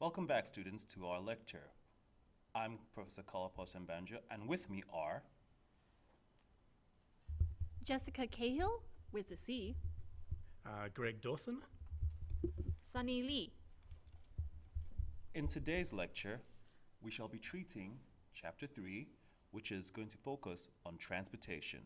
Welcome back, students, to our lecture. I'm Professor Kalapos Mbanja, and with me are Jessica Cahill with a C. Greg Dawson. Sunny Lee. In today's lecture, we shall be treating Chapter 3, which is going to focus on transportation.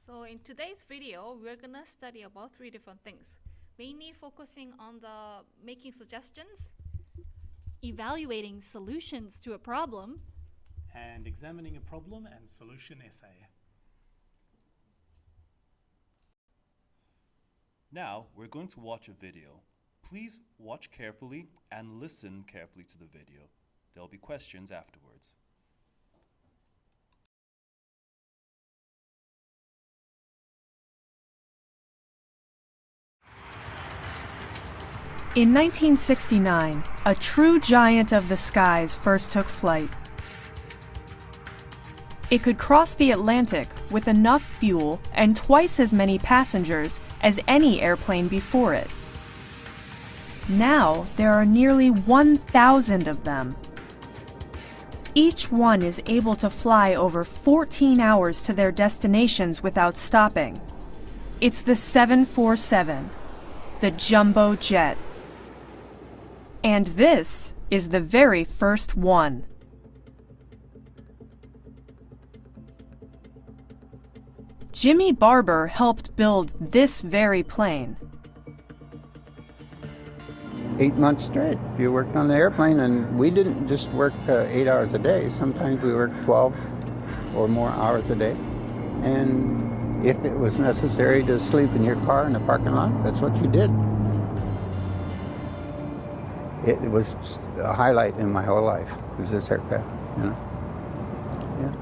So in today's video, we're gonna study about 3 different things, mainly focusing on the making suggestions, Evaluating solutions to a problem. And examining a problem and solution essay. Now, we're going to watch a video. Please watch carefully and listen carefully to the video. There'll be questions afterwards. In 1969, a true giant of the skies first took flight. It could cross the Atlantic with enough fuel and twice as many passengers as any airplane before it. Now, there are nearly 1,000 of them. Each one is able to fly over 14 hours to their destinations without stopping. It's the 747, the jumbo jet. And this is the very first one. Jimmy Barber helped build this very plane. 8 months straight. You worked on the airplane, and we didn't just work 8 hours a day. Sometimes we worked 12 or more hours a day. And if it was necessary to sleep in your car in the parking lot, that's what you did. It was a highlight in my whole life, was this aircraft, you know? Yeah.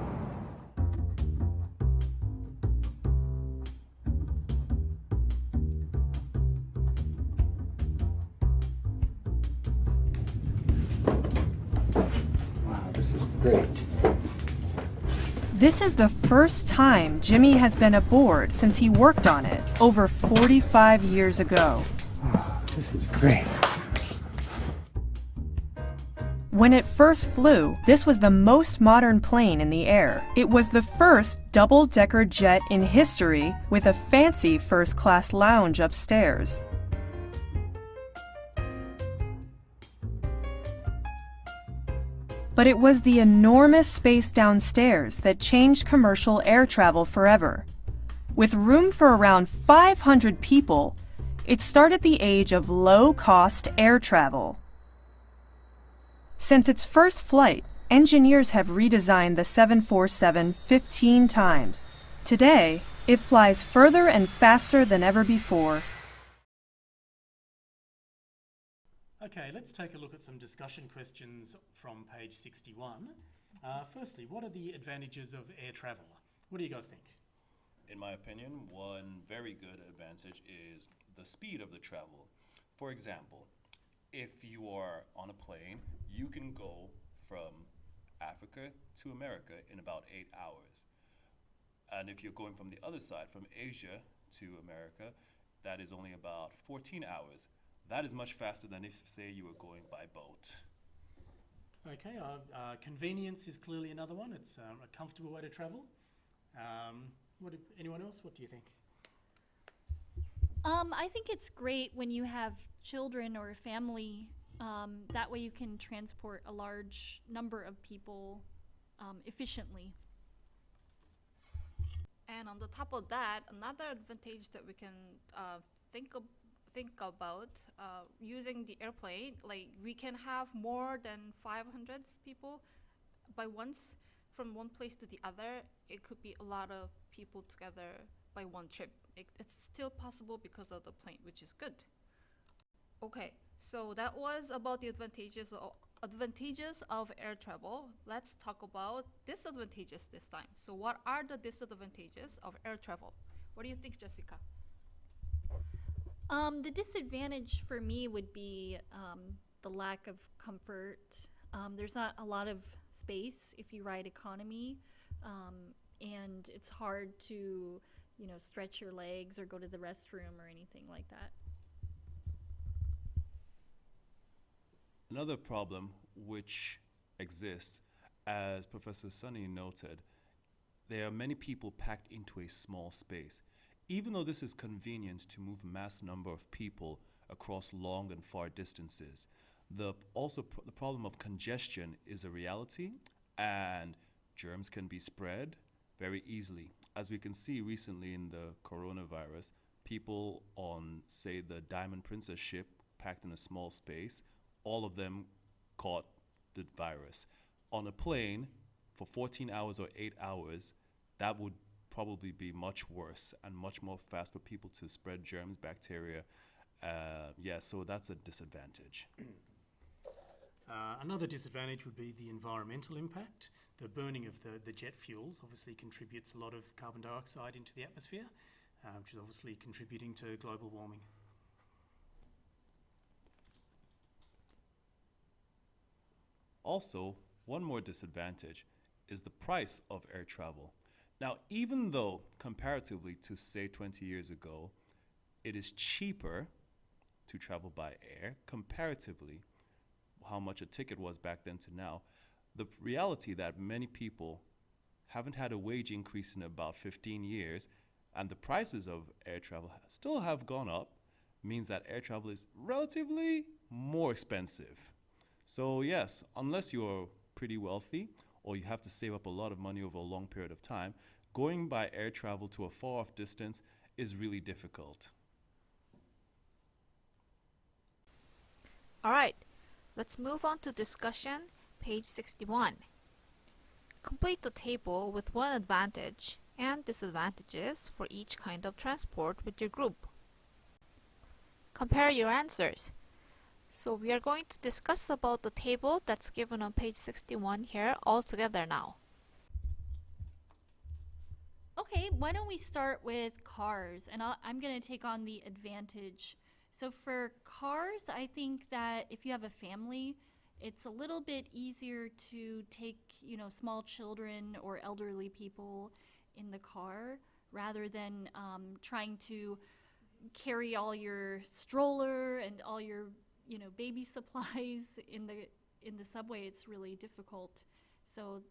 Wow, this is great. This is the first time Jimmy has been aboard since he worked on it over 45 years ago. Wow, this is great. When it first flew, this was the most modern plane in the air. It was the first double-decker jet in history with a fancy first-class lounge upstairs. But it was the enormous space downstairs that changed commercial air travel forever. With room for around 500 people, it started the age of low-cost air travel. Since its first flight, engineers have redesigned the 747 15 times. Today, it flies further and faster than ever before. Okay, let's take a look at some discussion questions from page 61. Firstly, what are the advantages of air travel? What do you guys think? In my opinion, one very good advantage is the speed of the travel. For example, if you are on a plane, you can go from Africa to America in about 8 hours. And if you're going from the other side, from Asia to America, that is only about 14 hours. That is much faster than if, say, you were going by boat. Okay, convenience is clearly another one. It's a comfortable way to travel. Anyone else? What do you think? I think it's great when you have children or a family. That way you can transport a large number of people efficiently. and on the top of that, another advantage that we can think about using the airplane, like we can have more than 500 people by once from one place to the other. It could be a lot of people together by one trip. It's still possible because of the plane, which is good. Okay, so that was about the advantages of air travel. Let's talk about disadvantages this time. So what are the disadvantages of air travel? What do you think, Jessica? The disadvantage for me would be the lack of comfort. There's not a lot of space if you ride economy, and it's hard to, stretch your legs or go to the restroom or anything like that. Another problem which exists, as Professor Sunny noted, there are many people packed into a small space. Even though this is convenient to move mass number of people across long and far distances, the problem of congestion is a reality, and germs can be spread very easily. As we can see recently in the coronavirus, people on, say, the Diamond Princess ship packed in a small space, all of them caught the virus. On a plane for 14 hours or 8 hours, that would probably be much worse and much more fast for people to spread germs, bacteria. So that's a disadvantage. Another disadvantage would be the environmental impact. The burning of the jet fuels obviously contributes a lot of carbon dioxide into the atmosphere, which is obviously contributing to global warming. Also, one more disadvantage is the price of air travel. Now, even though comparatively to, say, 20 years ago, it is cheaper to travel by air, comparatively, how much a ticket was back then to now, the reality that many people haven't had a wage increase in about 15 years, and the prices of air travel still have gone up, means that air travel is relatively more expensive. So yes, unless you're pretty wealthy or you have to save up a lot of money over a long period of time, going by air travel to a far-off distance is really difficult. All right, let's move on to discussion, page 61. Complete the table with one advantage and disadvantages for each kind of transport with your group. Compare your answers. So we are going to discuss about the table that's given on page 61 here all together now. Okay, why don't we start with cars? And I'm going to take on the advantage. So for cars, I think that if you have a family, it's a little bit easier to take, small children or elderly people in the car rather than trying to carry all your stroller and all your baby supplies in the subway. It's really difficult. So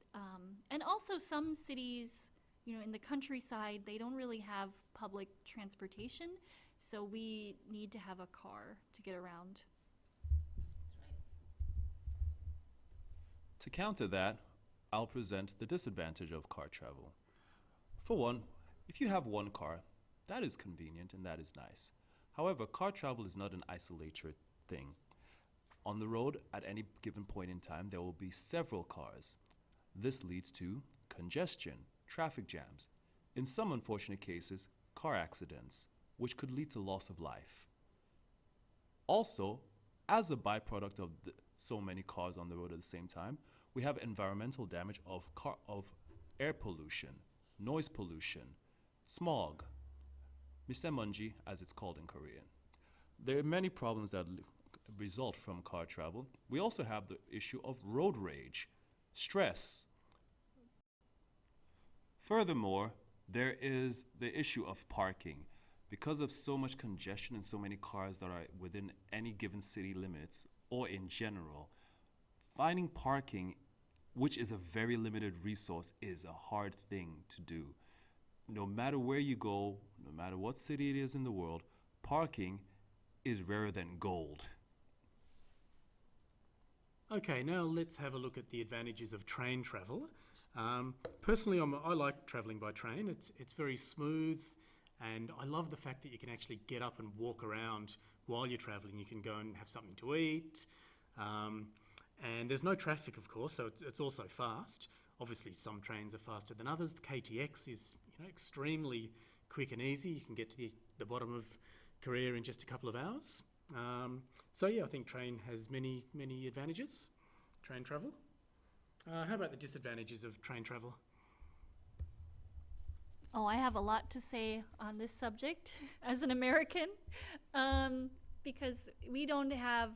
and also some cities, in the countryside, they don't really have public transportation, so we need to have a car to get around. To counter that, I'll present the disadvantage of car travel. For one, if you have one car, that is convenient and that is nice. However, car travel is not an isolated thing. On the road, at any given point in time, there will be several cars. This leads to congestion, traffic jams, in some unfortunate cases, car accidents, which could lead to loss of life. Also, as a byproduct of so many cars on the road at the same time, we have environmental damage of air pollution, noise pollution, smog, misemonji, as it's called in Korean. There are many problems that result from car travel. We also have the issue of road rage, stress. Furthermore, there is the issue of parking. Because of so much congestion and so many cars that are within any given city limits, or in general, finding parking, which is a very limited resource, is a hard thing to do. No matter where you go, no matter what city it is in the world, parking is rarer than gold. Okay, now let's have a look at the advantages of train travel. Personally, I like travelling by train. It's very smooth, and I love the fact that you can actually get up and walk around while you're travelling. You can go and have something to eat, and there's no traffic, of course, so it's also fast. Obviously, some trains are faster than others. The KTX is extremely quick and easy. You can get to the bottom of Korea in just a couple of hours. So yeah, I think train has many advantages, train travel. How about the disadvantages of train travel? Oh, I have a lot to say on this subject as an American, because we don't have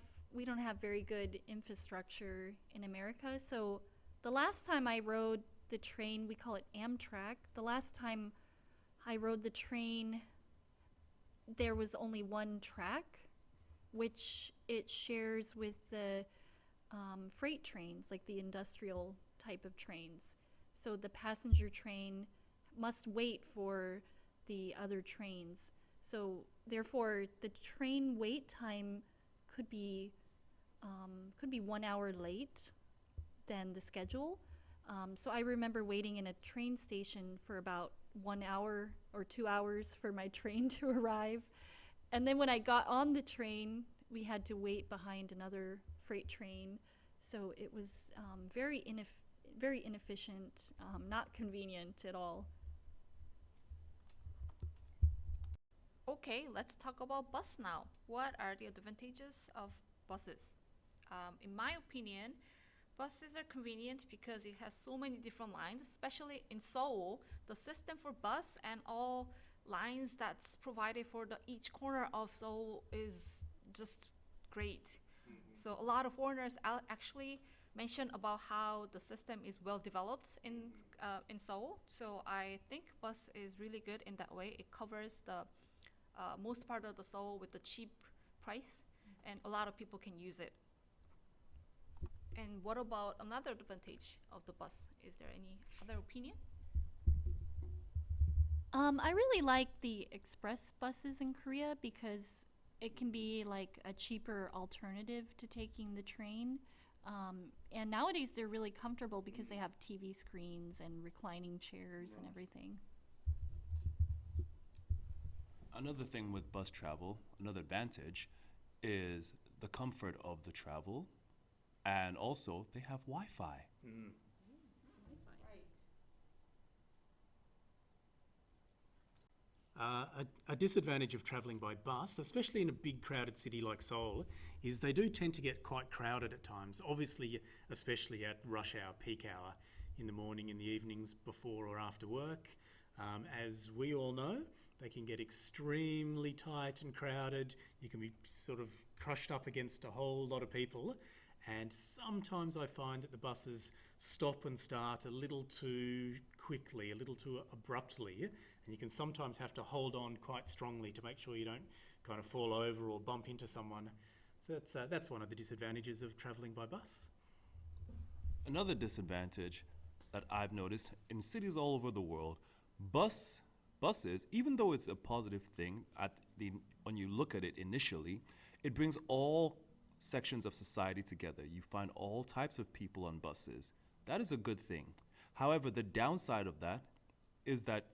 very good infrastructure in America. So the last time I rode the train, we call it Amtrak. The last time I rode the train, there was only one track, which it shares with the freight trains, like the industrial type of trains. So the passenger train must wait for the other trains. So therefore, the train wait time could be 1 hour late than the schedule. So I remember waiting in a train station for about 1 hour or 2 hours for my train to arrive. And then when I got on the train, we had to wait behind another freight train. So it was very inefficient, not convenient at all. Okay, let's talk about bus now. What are the advantages of buses? In my opinion, buses are convenient because it has so many different lines, especially in Seoul. The system for bus and all lines that's provided for each corner of Seoul is just great. So a lot of foreigners actually mention about how the system is well developed in Seoul. So I think bus is really good in that way. It covers the most part of the Seoul with the cheap price, and a lot of people can use it. And what about another advantage of the bus? Is there any other opinion? I really like the express buses in Korea because it can be like a cheaper alternative to taking the train. And nowadays they're really comfortable because they have TV screens and reclining chairs and everything. Another thing with bus travel, another advantage, is the comfort of the travel, and also they have Wi-Fi. A disadvantage of travelling by bus, especially in a big crowded city like Seoul, is they do tend to get quite crowded at times. Obviously, especially at rush hour, peak hour, in the morning, in the evenings, before or after work. As we all know, they can get extremely tight and crowded. You can be sort of crushed up against a whole lot of people. And sometimes I find that the buses stop and start a little too quickly, a little too abruptly, and you can sometimes have to hold on quite strongly to make sure you don't kind of fall over or bump into someone. So that's one of the disadvantages of travelling by bus. Another disadvantage that I've noticed in cities all over the world, buses, even though it's a positive thing when you look at it initially, it brings all sections of society together. You find all types of people on buses. That is a good thing. However, the downside of that is that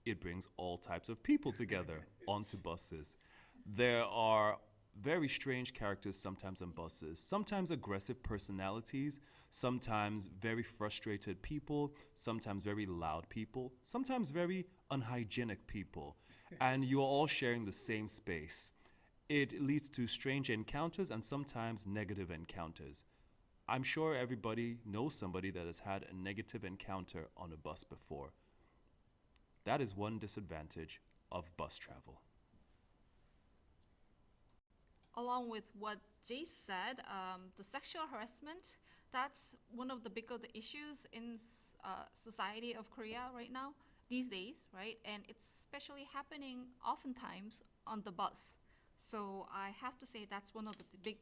it brings all types of people together onto buses. There are very strange characters sometimes on buses, sometimes aggressive personalities, sometimes very frustrated people, sometimes very loud people, sometimes very unhygienic people, and you are all sharing the same space. It leads to strange encounters and sometimes negative encounters. I'm sure everybody knows somebody that has had a negative encounter on a bus before. That is one disadvantage of bus travel. Along with what Jay said, the sexual harassment, that's one of the bigger issues in society of Korea right now, these days, right? And it's especially happening oftentimes on the bus. So I have to say that's one of the big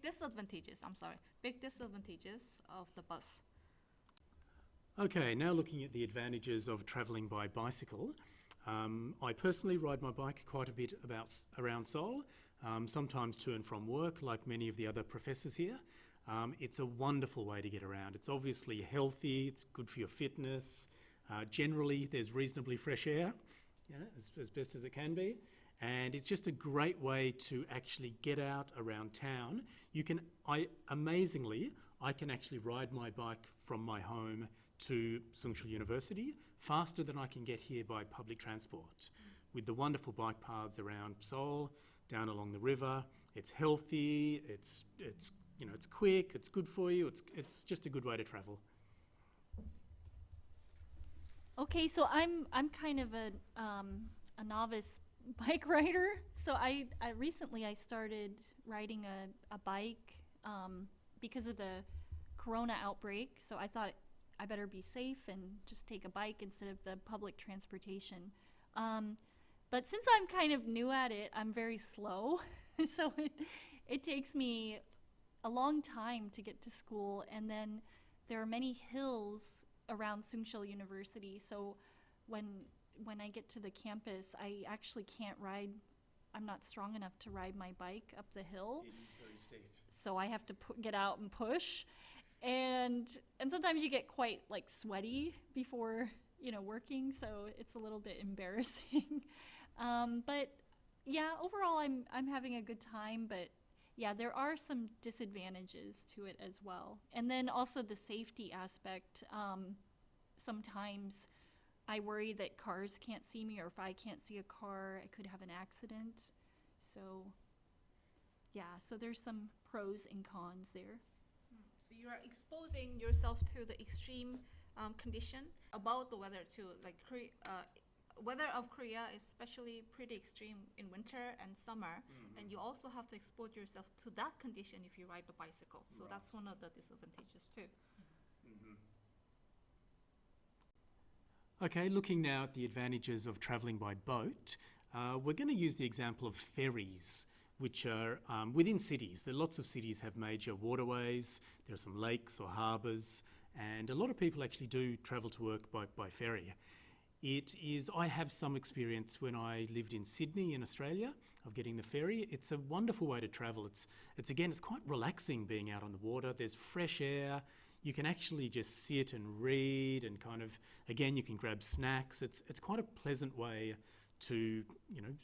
disadvantages of the bus. Okay, now looking at the advantages of travelling by bicycle. I personally ride my bike quite a bit around Seoul, sometimes to and from work, like many of the other professors here. It's a wonderful way to get around. It's obviously healthy, it's good for your fitness. Generally, there's reasonably fresh air, as best as it can be. And it's just a great way to actually get out around town. Amazingly, I can actually ride my bike from my home to Sungchul University faster than I can get here by public transport. With the wonderful bike paths around Seoul, down along the river, it's healthy, it's quick, it's good for you, it's just a good way to travel. Okay, so I'm kind of a novice bike rider. So I recently started riding a bike because of the corona outbreak. So I thought I better be safe and just take a bike instead of the public transportation. But since I'm kind of new at it, I'm very slow. So it takes me a long time to get to school, and then there are many hills around Sungcheol University. So when I get to the campus, I actually can't ride. I'm not strong enough to ride my bike up the hill. It is very steep. So I have to get out and push, and sometimes you get quite like sweaty before working, so it's a little bit embarrassing. But yeah, overall I'm having a good time, but yeah, there are some disadvantages to it as well. And then also the safety aspect. Sometimes I worry that cars can't see me, or if I can't see a car, I could have an accident. So yeah, so there's some pros and cons there. So you are exposing yourself to the extreme condition about the weather too. Like weather of Korea is especially pretty extreme in winter and summer, and you also have to expose yourself to that condition if you ride the bicycle. So that's one of the disadvantages too. Okay, looking now at the advantages of travelling by boat, we're going to use the example of ferries, which are within cities. There are lots of cities have major waterways, there are some lakes or harbours, and a lot of people actually do travel to work by ferry. I have some experience when I lived in Sydney in Australia of getting the ferry. It's a wonderful way to travel. It's quite relaxing being out on the water. There's fresh air. You can actually just sit and read and you can grab snacks. It's quite a pleasant way to,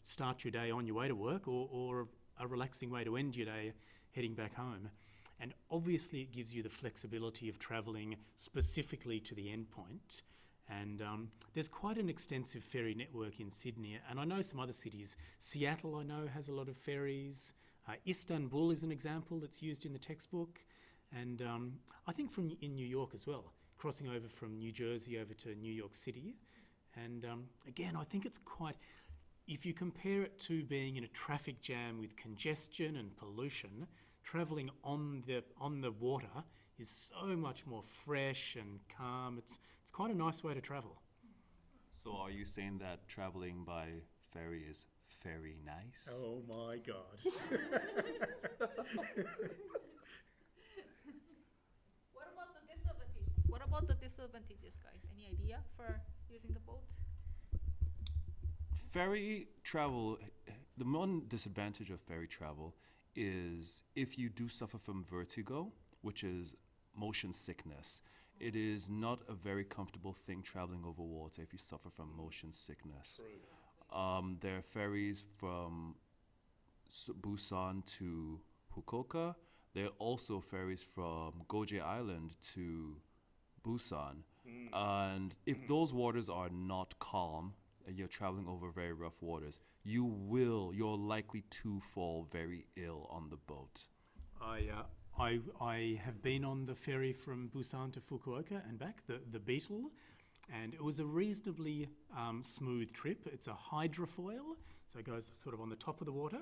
start your day on your way to work, or a relaxing way to end your day heading back home. And obviously it gives you the flexibility of travelling specifically to the end point. And there's quite an extensive ferry network in Sydney, and I know some other cities. Seattle, I know, has a lot of ferries. Istanbul is an example that's used in the textbook. And I think in New York as well, crossing over from New Jersey over to New York City. And again, I think it's quite, if you compare it to being in a traffic jam with congestion and pollution, travelling on the water is so much more fresh and calm. It's quite a nice way to travel. So are you saying that traveling by ferry is very nice? Oh my God. What about the disadvantages, guys? Any idea for using the boat? Ferry travel, the one disadvantage of ferry travel is if you do suffer from vertigo, which is motion sickness. It is not a very comfortable thing traveling over water if you suffer from motion sickness. There are ferries from Busan to Fukuoka. There are also ferries from Goje Island to Busan. And if those waters are not calm and you're traveling over very rough waters, you're likely to fall very ill on the boat. I have been on the ferry from Busan to Fukuoka and back, the Beetle, and it was a reasonably smooth trip. It's a hydrofoil, so it goes sort of on the top of the water.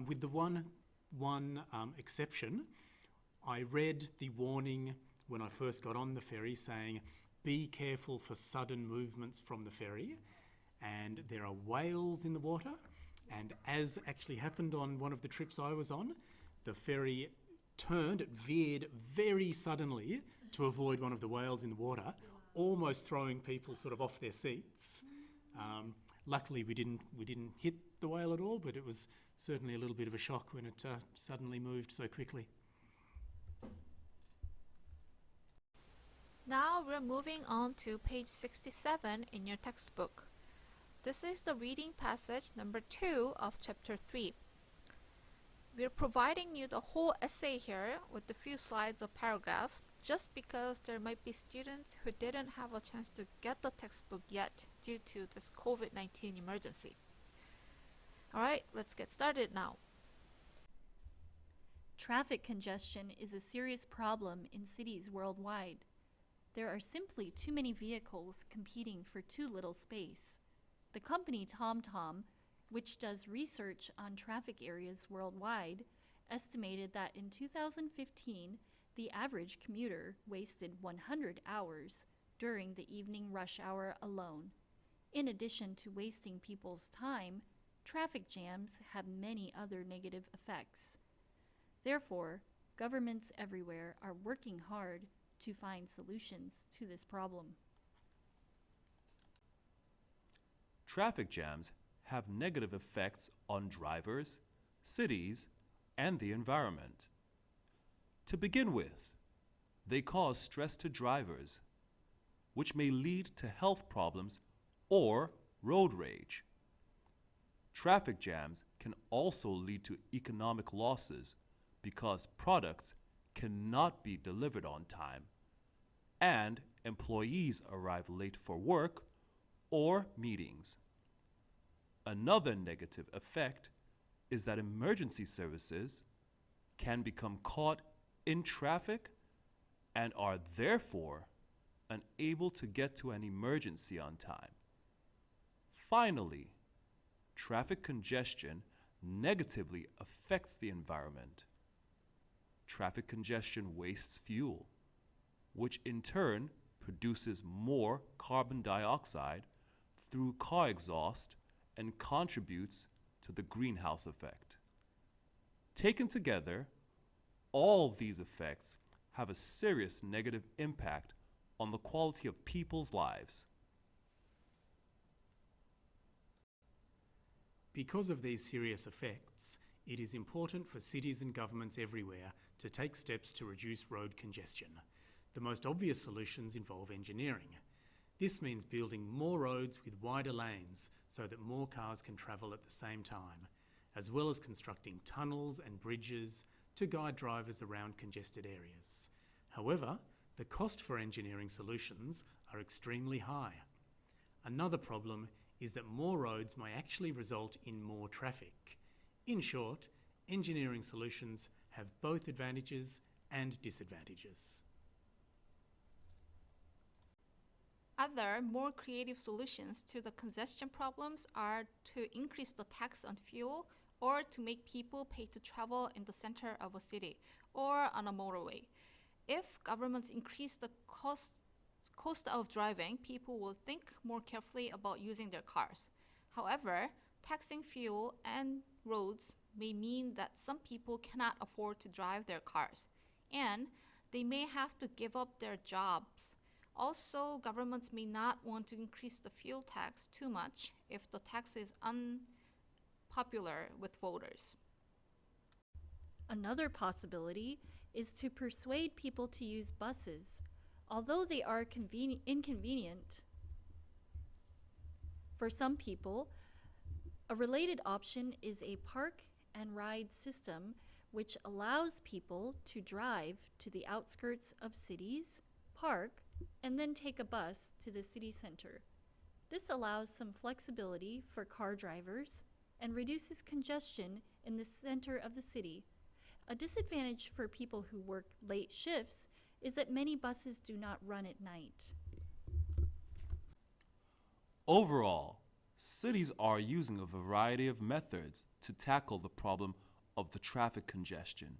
With the one exception, I read the warning when I first got on the ferry saying, be careful for sudden movements from the ferry, and there are whales in the water. And as actually happened on one of the trips I was on, the ferry it veered very suddenly to avoid one of the whales in the water, almost throwing people sort of off their seats. Luckily we didn't hit the whale at all, but it was certainly a little bit of a shock when it suddenly moved so quickly. Now we're moving on to page 67 in your textbook. This is the reading passage number 2 of chapter 3. We're providing you the whole essay here with a few slides of paragraphs just because there might be students who didn't have a chance to get the textbook yet due to this COVID-19 emergency. Alright, let's get started now. Traffic congestion is a serious problem in cities worldwide. There are simply too many vehicles competing for too little space. The company TomTom, which does research on traffic areas worldwide, estimated that in 2015, the average commuter wasted 100 hours during the evening rush hour alone. In addition to wasting people's time, traffic jams have many other negative effects. Therefore, governments everywhere are working hard to find solutions to this problem. Traffic jams have negative effects on drivers, cities, and the environment. To begin with, they cause stress to drivers, which may lead to health problems or road rage. Traffic jams can also lead to economic losses because products cannot be delivered on time, and employees arrive late for work or meetings. Another negative effect is that emergency services can become caught in traffic and are therefore unable to get to an emergency on time. Finally, traffic congestion negatively affects the environment. Traffic congestion wastes fuel, which in turn produces more carbon dioxide through car exhaust and contributes to the greenhouse effect. Taken together, all these effects have a serious negative impact on the quality of people's lives. Because of these serious effects, it is important for cities and governments everywhere to take steps to reduce road congestion. The most obvious solutions involve engineering. This means building more roads with wider lanes so that more cars can travel at the same time, as well as constructing tunnels and bridges to guide drivers around congested areas. However, the cost for engineering solutions are extremely high. Another problem is that more roads may actually result in more traffic. In short, engineering solutions have both advantages and disadvantages. Other, more creative solutions to the congestion problems are to increase the tax on fuel or to make people pay to travel in the center of a city or on a motorway. If governments increase the cost of driving, people will think more carefully about using their cars. However, taxing fuel and roads may mean that some people cannot afford to drive their cars, and they may have to give up their jobs. Also, governments may not want to increase the fuel tax too much if the tax is unpopular with voters. Another possibility is to persuade people to use buses, although they are inconvenient. For some people, a related option is a park and ride system which allows people to drive to the outskirts of cities, park, and then take a bus to the city center. This allows some flexibility for car drivers and reduces congestion in the center of the city. A disadvantage for people who work late shifts is that many buses do not run at night. Overall, cities are using a variety of methods to tackle the problem of the traffic congestion.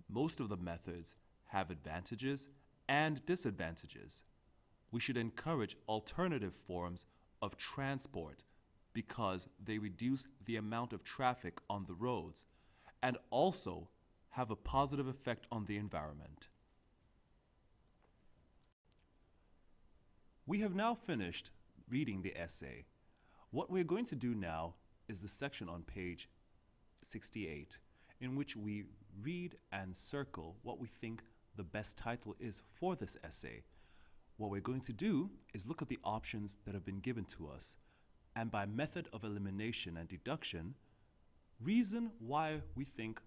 Most of the methods have advantages and disadvantages. We should encourage alternative forms of transport because they reduce the amount of traffic on the roads and also have a positive effect on the environment. We have now finished reading the essay. What we're going to do now is the section on page 68 in which we read and circle what we think the best title is for this essay. What we're going to do is look at the options that have been given to us and by method of elimination and deduction, reason why we think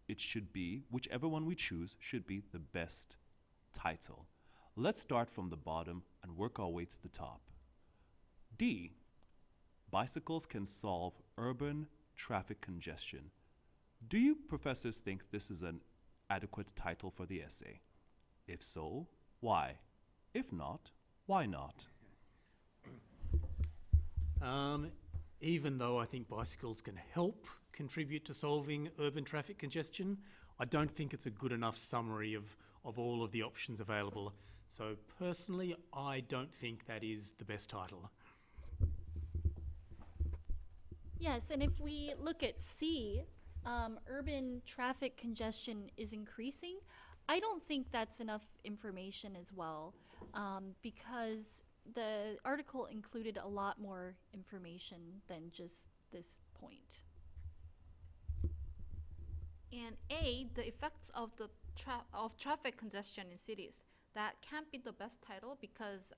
it should be, whichever one we choose, should be the best title. Let's start from the bottom and work our way to the top. D, bicycles can solve urban traffic congestion. Do you professors think this is an adequate title for the essay? If so, why? If not, why not? Even though I think bicycles can help contribute to solving urban traffic congestion, I don't think it's a good enough summary of all of the options available. So personally, I don't think that is the best title. Yes, and if we look at C, urban traffic congestion is increasing. I don't think that's enough information as well, because the article included a lot more information than just this point. And A, the effects of the traffic congestion in cities. That can't be the best title because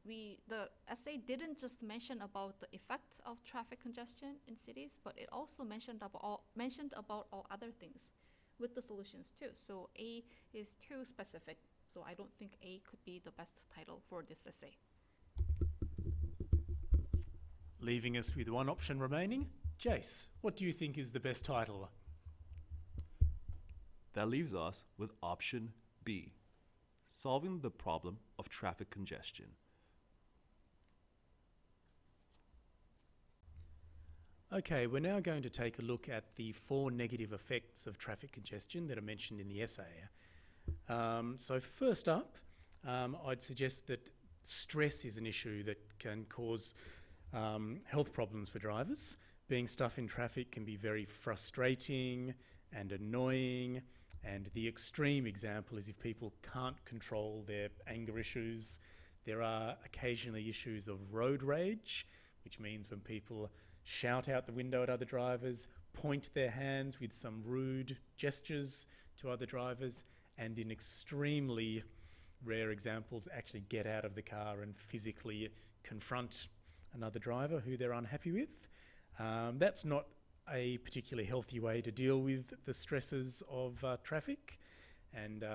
the essay didn't just mention about the effects of traffic congestion in cities, but it also mentioned about all other things with the solutions too. So A is too specific. So I don't think A could be the best title for this essay. Leaving us with one option remaining. Jace, what do you think is the best title? That leaves us with option B, solving the problem of traffic congestion. Okay, we're now going to take a look at the 4 negative effects of traffic congestion that are mentioned in the essay. So first up, I'd suggest that stress is an issue that can cause health problems for drivers. Being stuck in traffic can be very frustrating and annoying, and the extreme example is if people can't control their anger issues. There are occasionally issues of road rage, which means when people shout out the window at other drivers, point their hands with some rude gestures to other drivers, and in extremely rare examples actually get out of the car and physically confront another driver who they're unhappy with. That's not a particularly healthy way to deal with the stresses of traffic. And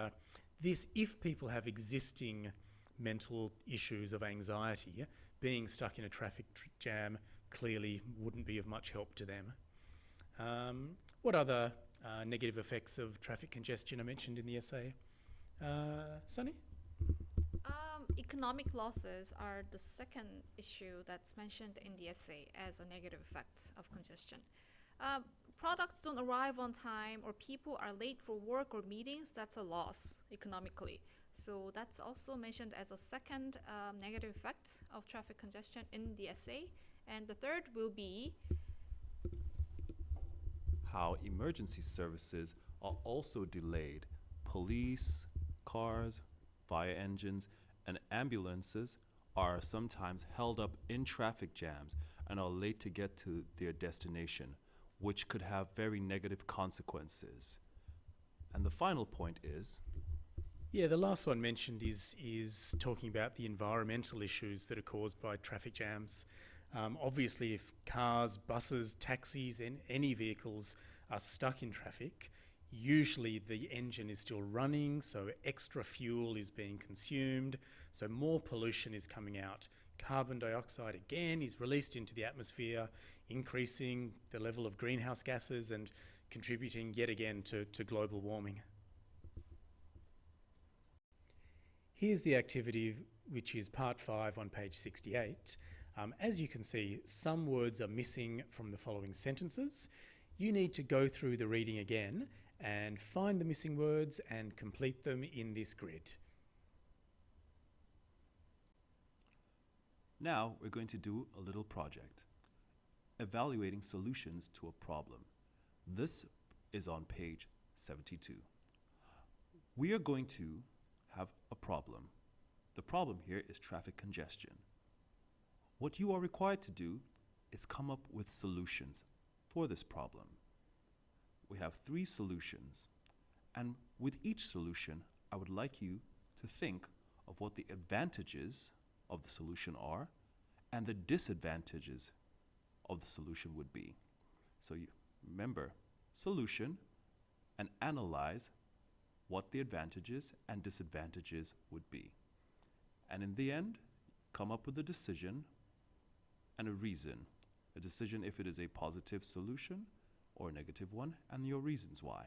this, if people have existing mental issues of anxiety, being stuck in a traffic jam clearly wouldn't be of much help to them. What other negative effects of traffic congestion are mentioned in the essay? Sunny? Economic losses are the second issue that's mentioned in the essay as a negative effect of congestion. Products don't arrive on time or people are late for work or meetings, that's a loss economically. So that's also mentioned as a second negative effect of traffic congestion in the essay. And the third will be how emergency services are also delayed. Police, cars, fire engines, and ambulances are sometimes held up in traffic jams and are late to get to their destination, which could have very negative consequences. And the final point is, yeah, the last one mentioned is talking about the environmental issues that are caused by traffic jams. Obviously, if cars, buses, taxis, and any vehicles are stuck in traffic, usually the engine is still running, so extra fuel is being consumed, so more pollution is coming out. Carbon dioxide again is released into the atmosphere, increasing the level of greenhouse gases and contributing yet again to global warming. Here's the activity, which is part 5 on page 68. As you can see, some words are missing from the following sentences. You need to go through the reading again and find the missing words and complete them in this grid. now we're going to do a little project, evaluating solutions to a problem. This is on page 72. We are going to have a problem. The problem here is traffic congestion. What you are required to do is come up with solutions for this problem. We have 3 solutions, and with each solution, I would like you to think of what the advantages of the solution are and the disadvantages of the solution would be. So you remember, solution, and analyze what the advantages and disadvantages would be. And in the end, come up with a decision and a reason. A decision if it is a positive solution or a negative one, and your reasons why.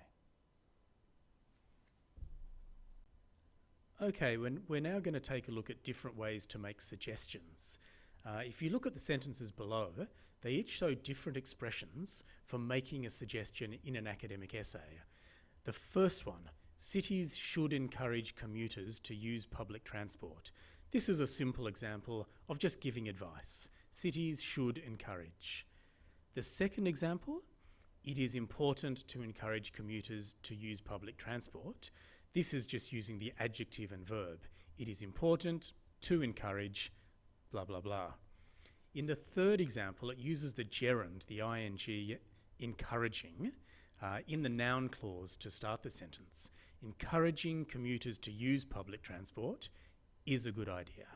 Okay, we're now going to take a look at different ways to make suggestions. If you look at the sentences below, they each show different expressions for making a suggestion in an academic essay. The first one, cities should encourage commuters to use public transport. This is a simple example of just giving advice. Cities should encourage. The second example It is important to encourage commuters to use public transport. This is just using the adjective and verb. It is important to encourage blah, blah, blah. In the third example, it uses the gerund, the ing, encouraging, in the noun clause to start the sentence. Encouraging commuters to use public transport is a good idea.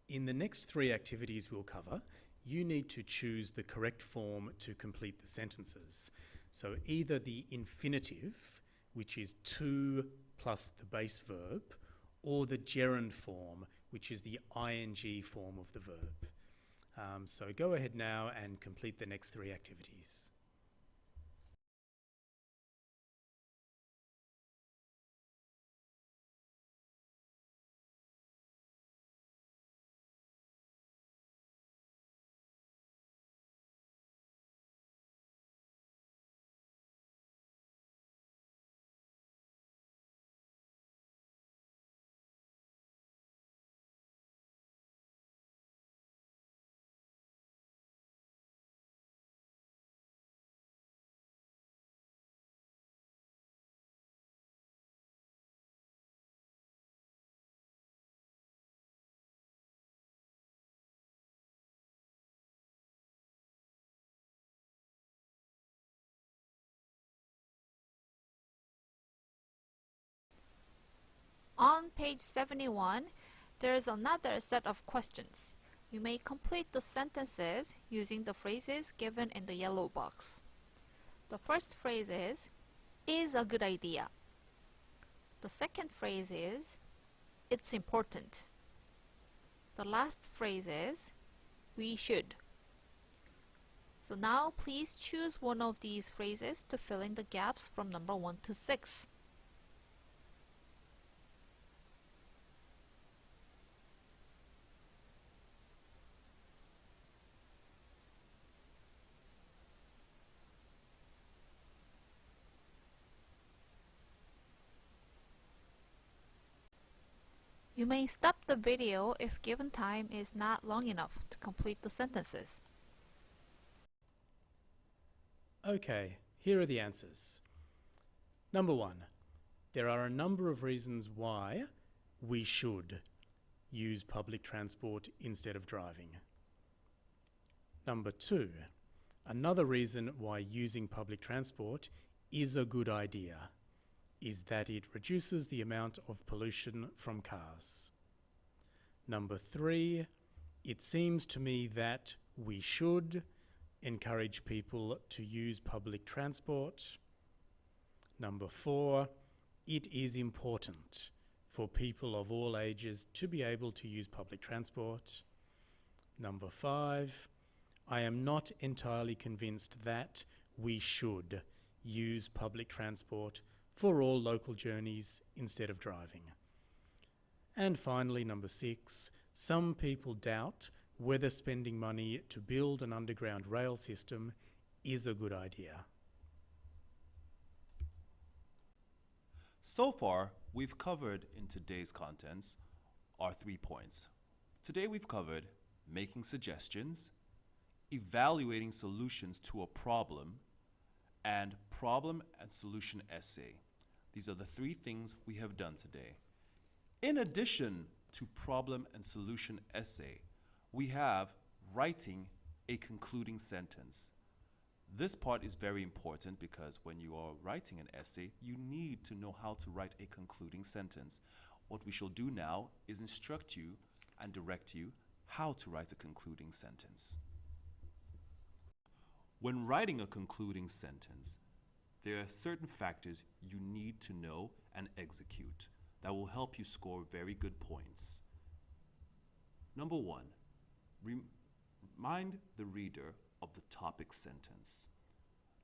In the next three activities we'll cover, you need to choose the correct form to complete the sentences. So either the infinitive, which is to plus the base verb, or the gerund form, which is the ing form of the verb. So go ahead now and complete the next three activities. On page 71, there is another set of questions. You may complete the sentences using the phrases given in the yellow box. The first phrase is a good idea. The second phrase is, it's important. The last phrase is, we should. So now please choose one of these phrases to fill in the gaps from number 1 to 6. You may stop the video if given time is not long enough to complete the sentences. Okay, here are the answers. Number 1, there are a number of reasons why we should use public transport instead of driving. Number 2, another reason why using public transport is a good idea is that it reduces the amount of pollution from cars. Number 3, it seems to me that we should encourage people to use public transport. Number 4, it is important for people of all ages to be able to use public transport. Number 5, I am not entirely convinced that we should use public transport for all local journeys instead of driving. And finally, number 6, some people doubt whether spending money to build an underground rail system is a good idea. So far, we've covered in today's contents our 3 points. Today we've covered making suggestions, evaluating solutions to a problem, and problem and solution essay. These are the 3 things we have done today. In addition to problem and solution essay, we have writing a concluding sentence. This part is very important because when you are writing an essay, you need to know how to write a concluding sentence. What we shall do now is instruct you and direct you how to write a concluding sentence. When writing a concluding sentence, there are certain factors you need to know and execute that will help you score very good points. Number 1, remind the reader of the topic sentence.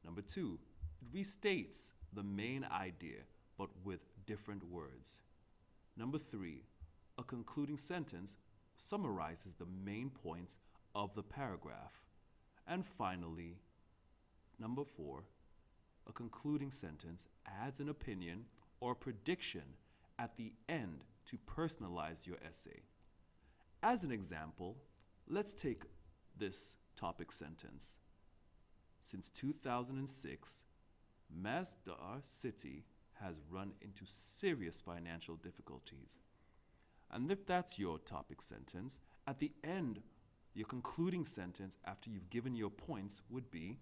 Number 2, it restates the main idea but with different words. Number 3, a concluding sentence summarizes the main points of the paragraph. And finally, number 4, a concluding sentence adds an opinion or prediction at the end to personalize your essay. As an example, let's take this topic sentence. Since 2006, Masdar City has run into serious financial difficulties. And if that's your topic sentence, at the end, your concluding sentence after you've given your points would be,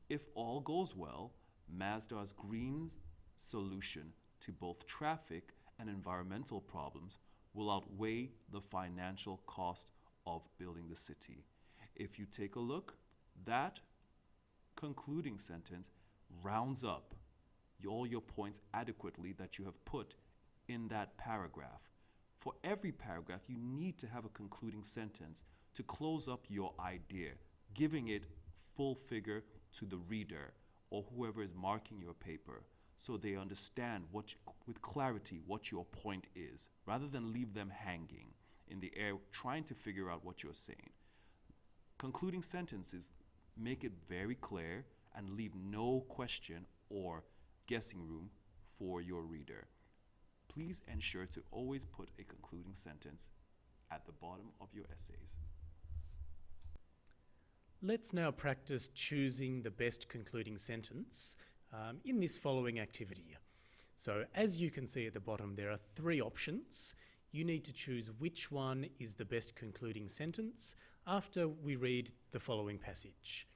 if all goes well, Masdar's green solution to both traffic and environmental problems will outweigh the financial cost of building the city. If you take a look, that concluding sentence rounds up all your points adequately that you have put in that paragraph. For every paragraph, you need to have a concluding sentence to close up your idea, giving it full figure to the reader or whoever is marking your paper, so they understand with clarity what your point is, rather than leave them hanging in the air trying to figure out what you're saying. Concluding sentences make it very clear and leave no question or guessing room for your reader. Please ensure to always put a concluding sentence at the bottom of your essays. Let's now practice choosing the best concluding sentence in this following activity. So as you can see at the bottom, there are 3 options. You need to choose which one is the best concluding sentence after we read the following passage.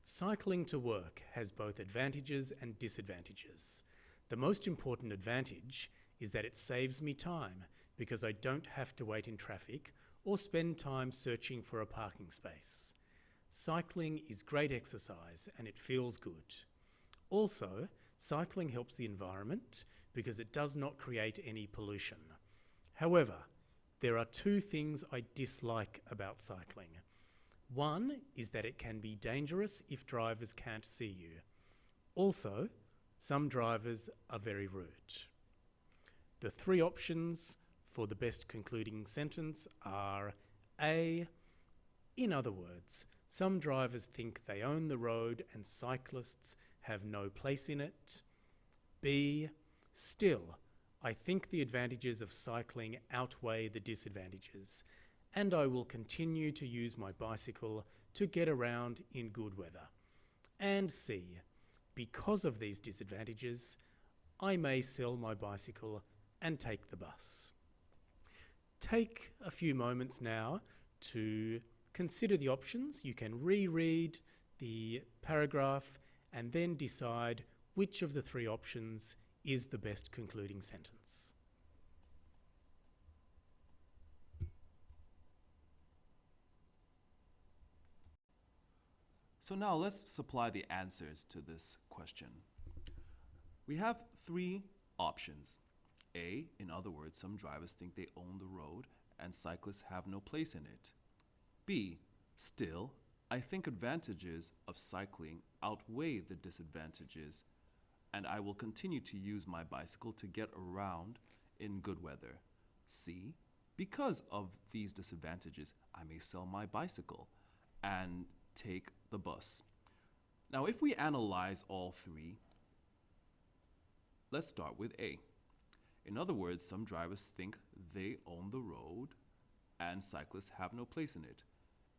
Cycling to work has both advantages and disadvantages. The most important advantage is that it saves me time because I don't have to wait in traffic or spend time searching for a parking space. Cycling is great exercise and it feels good. Also, cycling helps the environment because it does not create any pollution. However, there are 2 things I dislike about cycling. One is that it can be dangerous if drivers can't see you. Also, some drivers are very rude. The 3 options for the best concluding sentence are A, in other words, some drivers think they own the road and cyclists have no place in it. B, still, I think the advantages of cycling outweigh the disadvantages, and I will continue to use my bicycle to get around in good weather. And C, because of these disadvantages, I may sell my bicycle and take the bus. Take a few moments now to consider the options. You can reread the paragraph and then decide which of the 3 options is the best concluding sentence. So now let's supply the answers to this question. We have 3 options. A, in other words, some drivers think they own the road and cyclists have no place in it. B, still, I think advantages of cycling outweigh the disadvantages, and I will continue to use my bicycle to get around in good weather. C, because of these disadvantages, I may sell my bicycle and take the bus. Now, if we analyze all 3, let's start with A. In other words, some drivers think they own the road and cyclists have no place in it.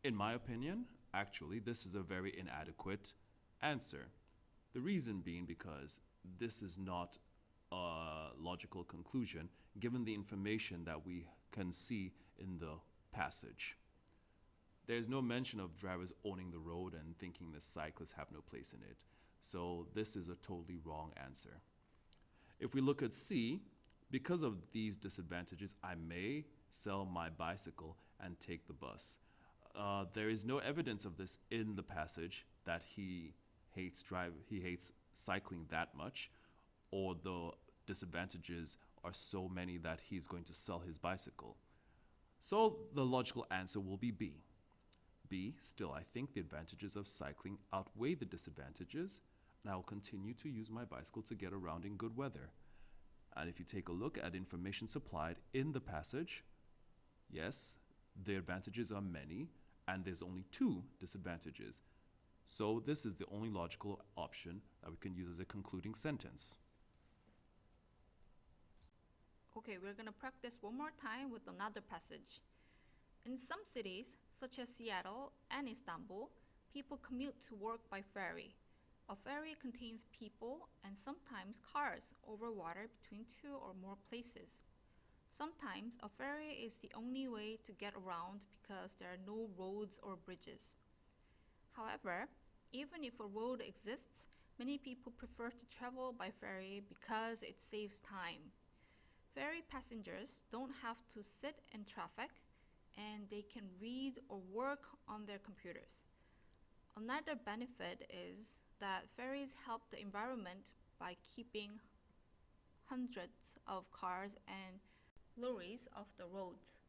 In my opinion, actually, this is a very inadequate answer. The reason being because this is not a logical conclusion given the information that we can see in the passage. There's no mention of drivers owning the road and thinking the cyclists have no place in it. So this is a totally wrong answer. If we look at C, because of these disadvantages, I may sell my bicycle and take the bus. There is no evidence of this in the passage that he hates cycling that much, or the disadvantages are so many that he's going to sell his bicycle. So the logical answer will be B. B, still, I think the advantages of cycling outweigh the disadvantages, and I will continue to use my bicycle to get around in good weather. And if you take a look at information supplied in the passage, yes, the advantages are many, and there's only 2 disadvantages. So this is the only logical option that we can use as a concluding sentence. Okay, we're gonna practice one more time with another passage. In some cities, such as Seattle and Istanbul, people commute to work by ferry. A ferry contains people and sometimes cars over water between two or more places. Sometimes a ferry is the only way to get around because there are no roads or bridges. However, even if a road exists, many people prefer to travel by ferry because it saves time. Ferry passengers don't have to sit in traffic and they can read or work on their computers. Another benefit is that ferries help the environment by keeping hundreds of cars and lorries off the roads.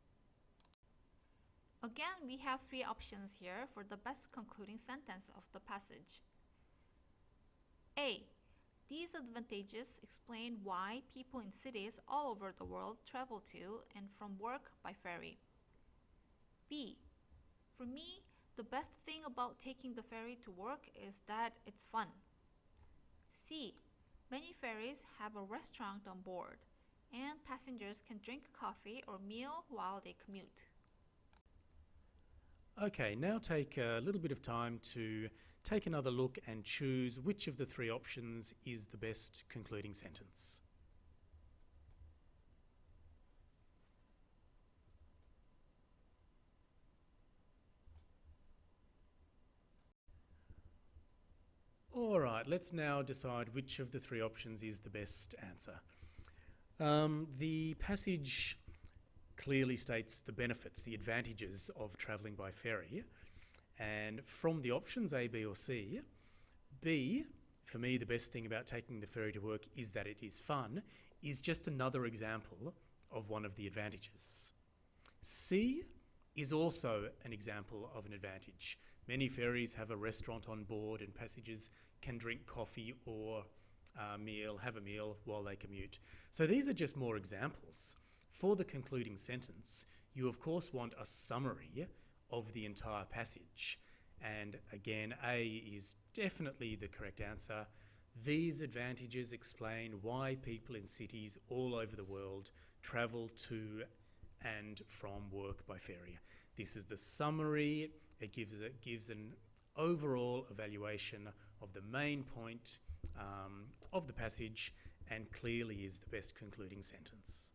Again, we have three options here for the best concluding sentence of the passage. A. These advantages explain why people in cities all over the world travel to and from work by ferry. B. For me, the best thing about taking the ferry to work is that it's fun. C. Many ferries have a restaurant on board, and passengers can drink coffee or meal while they commute. Okay, now take a little bit of time to take another look and choose which of the three options is the best concluding sentence. Alright, let's now decide which of the three options is the best answer. The passage clearly states the benefits, the advantages of travelling by ferry. And from the options A, B or C, B, for me the best thing about taking the ferry to work is that it is fun, is just another example of one of the advantages. C is also an example of an advantage. Many ferries have a restaurant on board and passengers can drink coffee or have a meal while they commute. So these are just more examples. For the concluding sentence, you of course want a summary of the entire passage. And again, A is definitely the correct answer. These advantages explain why people in cities all over the world travel to and from work by ferry. This is the summary. It gives an overall evaluation of the main point of the passage and clearly is the best concluding sentence.